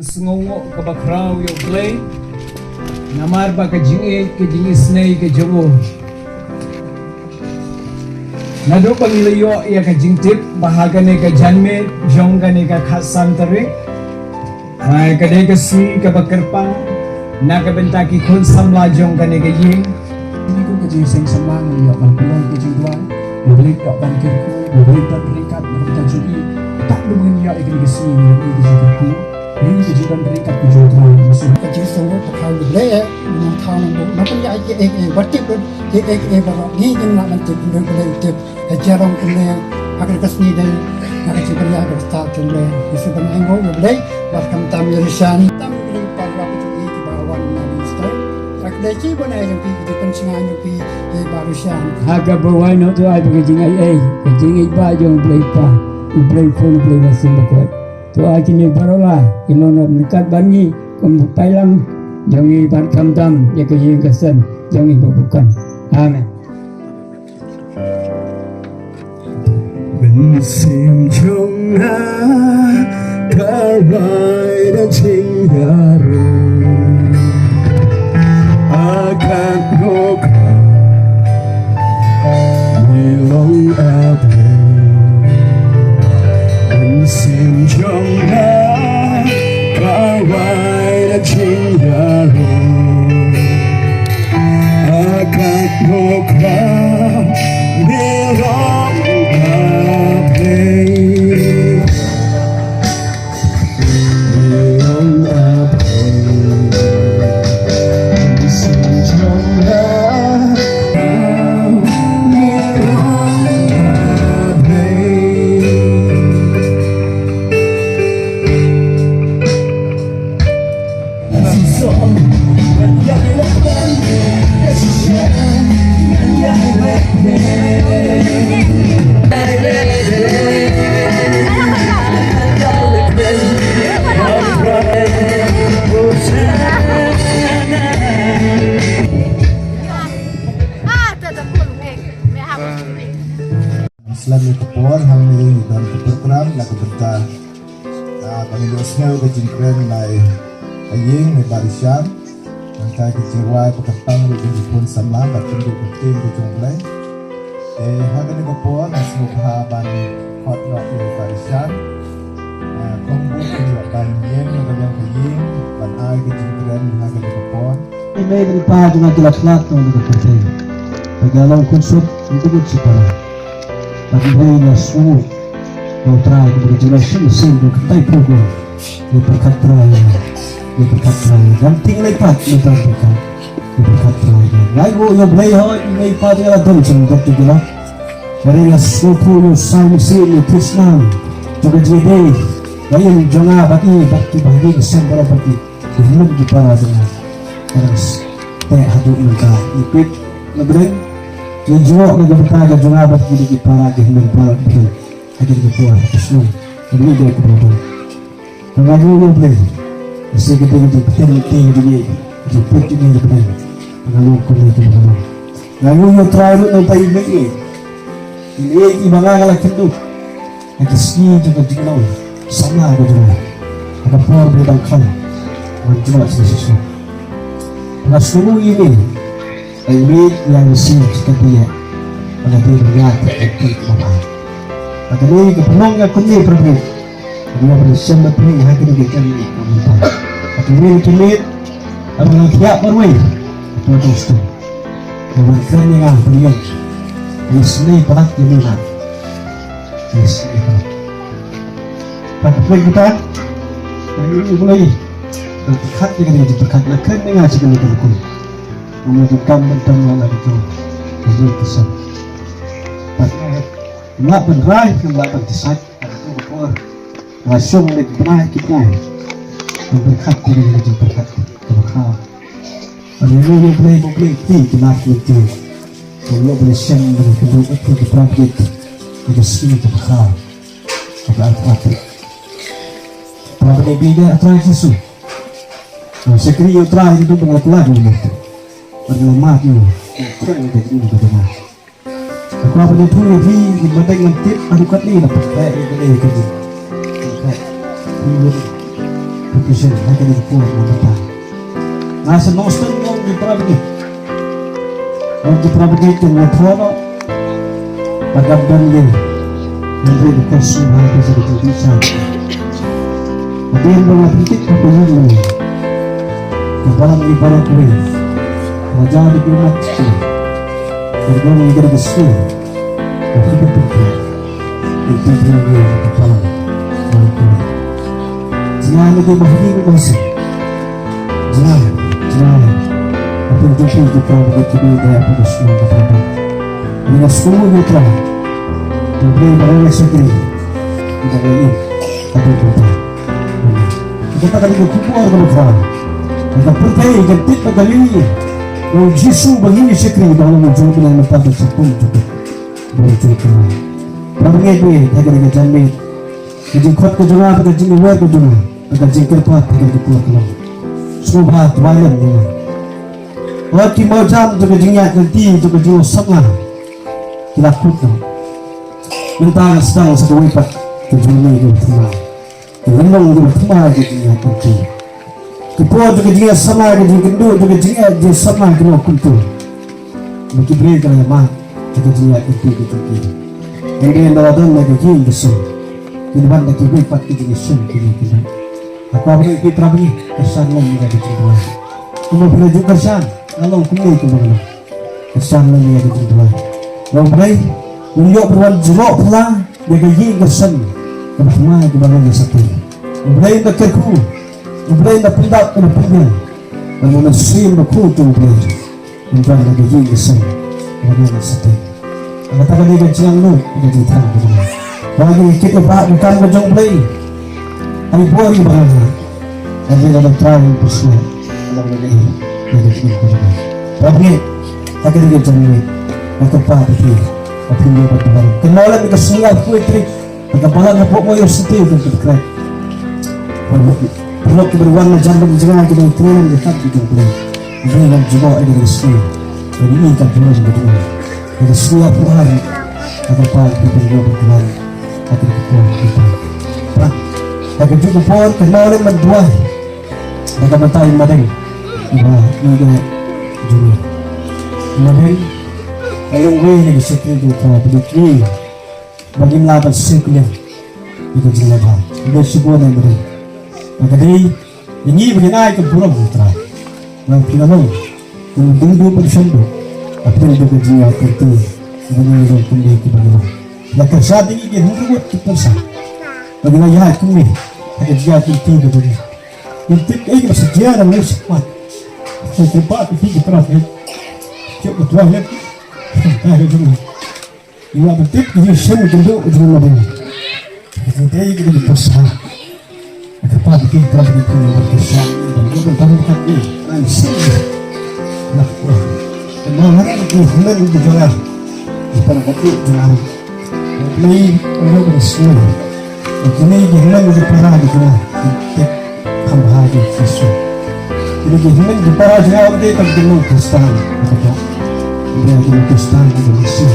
Sengongo ke bakrau yo play namar ba ke jingi snei ke jogo nado pangilayo ya ke jingtip bahagane ke janme jonggane ke khasan tare ai ke de ke si ke bakerpang na ke bentaki khun samla jonggane ke ying ini ko ke jing seng samang yo ban kulon ke jing duan boleh tak ban ke boleh tak berikat nak jadi tak lu mengia ke si yo ke jing ku ini kejiran mereka kejutan musuh kecil sangat terlalu berbeza dengan tahun itu. Macam yang berarti baru ni yang nak nanti berbeza itu jarang kena agar kesini dan nak cepat ya agar start kena. Isu banyak orang berbeza bahkan tamu risan tamu beli pada waktu itu di bawah nama style. Agar ciri banyak yang di pencingan yang di barusan. Agak berwarna no tu ada kejingai baju beli phone beli mesin berkuat. Tu akhirnya barulah ilona mendekat bangi pailang jangan ibarat kamdam ya kejing kesan jangan bukan amin musim jonga karai dan cinggaru akan roka milong abu musim jonga karai dan cinggaru akan roka milong Selalu kepuan hal ini dan program lagu berkah. Kami doanya udah jingkren lai aying ni barisan. Nanti kejiwai petang lu pun sama batin du tim du jomblay. Hal ini kepuan masuk haban hot rock ni barisan. Kombu juga ban yen yang aying ban ay kejingkren hal ini kepuan. Ini dari pagi nanti laplat tu untuk kerja. Bagalau konsep itu berseparah. Bagi mereka semua yang terakhir berjelaskan sehingga kita pukul diperkatakan dan tinggal lepas diperkatakan lagu yang berlaihan ini pada dalam contoh juga mereka sepuluh sainsi Islam juga jadi lain jangan bagi kesempatan bagi belum diparah dengan terus hadut mereka ikut lebih yang juga kita berkata jangan bagi para gehmen para betul agar kepuas Islam ini dia kepada lagu yang boleh mesti kita penting di putih ini betul lagu itu lagu yang terakhir nanti ini ibangah kalau kendu itu sih juga dikenal sama aku juga ada por berangkat menjual sesuatu nah semua ini yang mesti seperti ya pada dirinya terkait apa pada ini kepenangnya kini pergi dia bersama pergi hati dia kami komentar pada ini kini abang tiap berway itu dosto dengan kerana beliau ini perak di mana ini Pag-play kita, ay mulai berkat dengan berkat lakukan dengan segala kelakuan. Menunjukkan tentang mana itu jadi kesan. Nggak benerai, nggak berdesat, itu apa? Langsung benerai kita. Berkat dengan berkat kebakar. Ada yang boleh kita itu. Kalau boleh siang dengan kedua itu berabit, itu sini kebakar. Apa-apa. Kalau berbeda atrás isso, você cria o traje do pengakuan dulu, berlemah dulu, keren dari itu benar. Kalau berbeda lagi, ibadah yang tip, adukat ni dapat baik dari kerja. Ini profesion, hanya di pulau mana. Nasa nostal yang di perabot, orang di perabot itu ngetoro, pagabdan dia, nanti dikasih hal seperti itu. Tapi yang mga pitik na puluhan kung parang ibarang ko rin raja di pimat ko kung parang igargas ko kung pitik ko yung pitik ko kung parang parang ko jangan lagi mahiging ko kasi jangan apa yung pitik ko parang begitu daya po gusto mo na parang hindi na sumo yung trabaho kung parang marami sa kiri kung parang yun apa yung pitik kita kali berkumpul dengan kawan. Kita percaya gantit pagdali. Kung Yesus bagi sekri dalam menjadi yang mendapat sepuluh juga. Boleh cerita. Ramai itu agak jamit. Jadi kot kejual pada jenis luar kejual. Pada jengkel pat pada keluar keluar. Subhat wayan ni. Waktu mau jam tu kejual nanti tu kejual sama. Kita kuat. Minta sedang satu wipat kejual ni tu semua. Renung juga semua jadi kunci. Kepuas juga dia sama jadi kendu juga dia sama kena kunci. Mungkin beri kerana mah juga dia itu. Yang dia dalam lagi jadi besar. Ini bang lagi beri pat jadi besar kita. Aku apa yang kita beri kesan lagi jadi kedua. Cuma beri juga kesan. Kalau kumi itu bagaimana? Kesan lagi jadi kedua. Kalau beri unjuk perwan jeruk pula dia gaji kesan. Semua itu bagian satu. Mulai nak kerku, mulai nak pindah ke pindah. Kalau nak swim nak kuat tu mulai. Mulai nak gaji besar. Bagian satu. Anak tak ada gajian lu, ada di tangan kita. Bagi kita bukan berjong mulai. Hari buat ni bahagia. Ada dalam try bersuara. Dalam lagi ada kita. Bagi tak ada gajian ni. Nak apa tu? Apa yang kita buat? Kenalan kita semua poetry. Kepala ngapok mo yung siti yung pagkakrat. Perlu keberwarna jambang jangan kita turun di hati kita boleh. Ini yang juga ada di sini. Jadi ini kan turun di sini. Jadi semua puan apa kita juga berkenan. Hati kita kita. Tapi juga puan kenalan berdua. Maka matai madeng. Iba ini juga. Madeng. Kalau gue ni siti itu kalau begitu. Bagi melawan sekuler itu jelas lah. Itu sebuah yang beri. Maka dari ini bagaimana itu pura putra. Yang kita tahu, yang tinggi persendu, apa yang kita jiwa kerti, bagaimana itu kundi kita bagaimana. Maka saat ini kita hendak kita persen. Bagaimana ya kumi, ada jiwa kerti kita beri. Kerti ini sejarah yang lebih cepat. Cepat itu kita terakhir. Cepat terakhir. Ada juga. Ia betul dia semua duduk di rumah dia. Dia itu berpesan. Apa kita begitu berpesan? Dia berpesan ini. Langsung. Nak buat. Kemudian itu hendak dijual. Kita nak jual. Beli orang bersih. Ini dia hendak dijual dijual. Kita kambah di susu. Ini dia hendak dijual jual dia tak dulu Kristen. Dia dulu Kristen di Malaysia.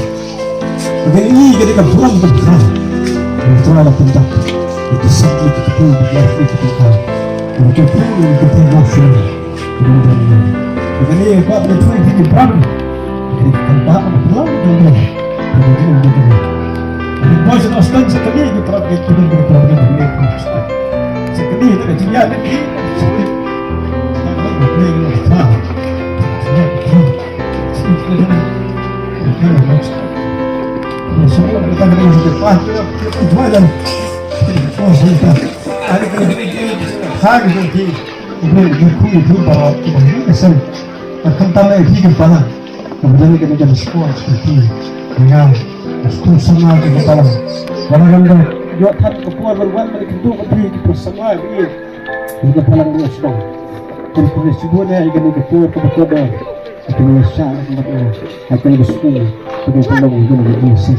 Jadi ini ketika pulang berperang, betul ada pendak itu sakit itu pun berlaku itu kita, itu pun kita masuk kemudian. Jadi apa betul ini perang, jadi tempat pulang kemudian. Jadi bos Austin sekali itu perang itu berperang dengan Austin. Sekali itu kejadian ini. Semua kita harus cepat, kita jualan. Oh, sudah. Ada hari nanti, itu bawa ini kesel. Akan tambah lagi ke mana? Kemudian kita jadi sekolah seperti dengan sekolah sama kita tahu. Kadang-kadang juga tak kepuas berbuat mereka itu berdiri bersama ini. Juga palang dia sedang. Jadi sebuahnya ikan itu kebetulan itu besar tempatnya. Akan bersekolah. Kita tolong juga begitu.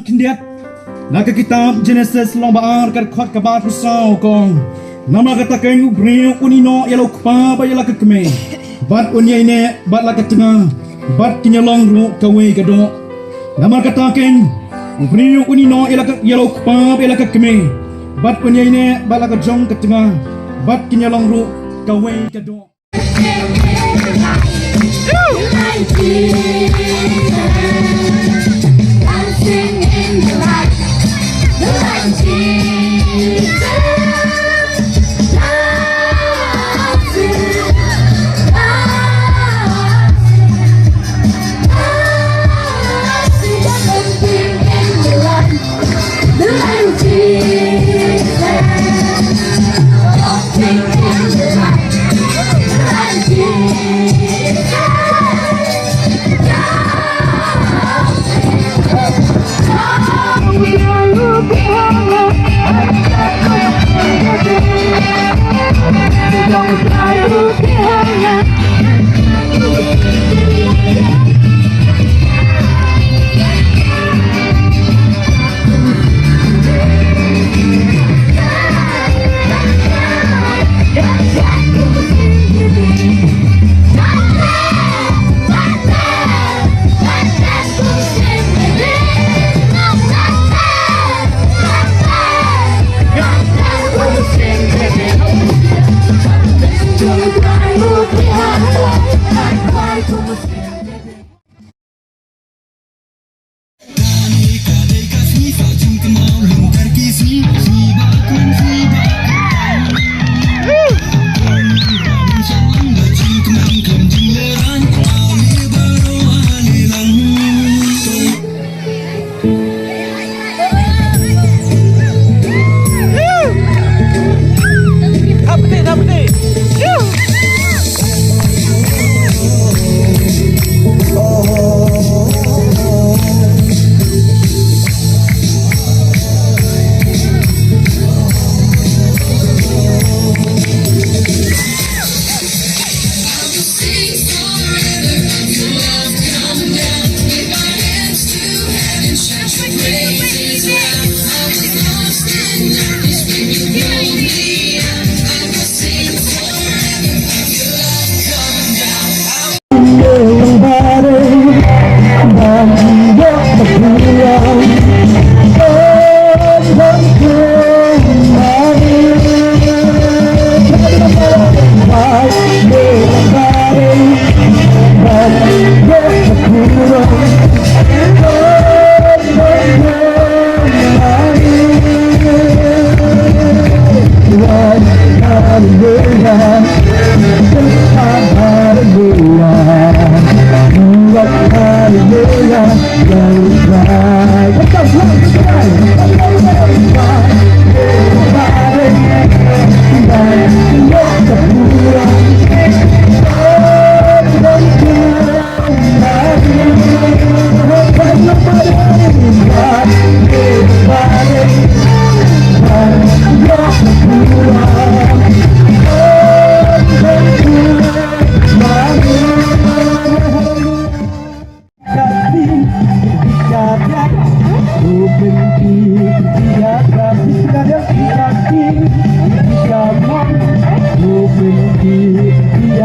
Kendiat Naka kitab Genesis lombaan kerkhot kabat rusau kong nama kata kayu brio unino yalo kpa ba yala kekme bat unya ine bat la ketengah bat kinyalong ru kawe kado nama kata ken brio unino yalo kpa ba yala kekme bat unya ine bat la kejong ketengah bat kinyalong ru kawe kado Dancing in the light Jesus, dancing, dancing in the light of Jesus, dancing in the light of Jesus. Thank you.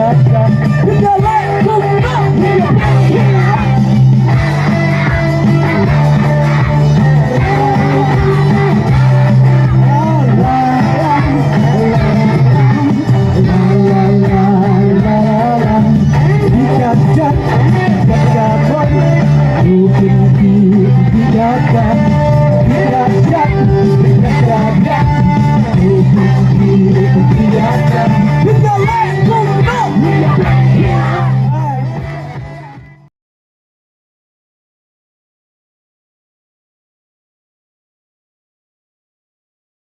Raja.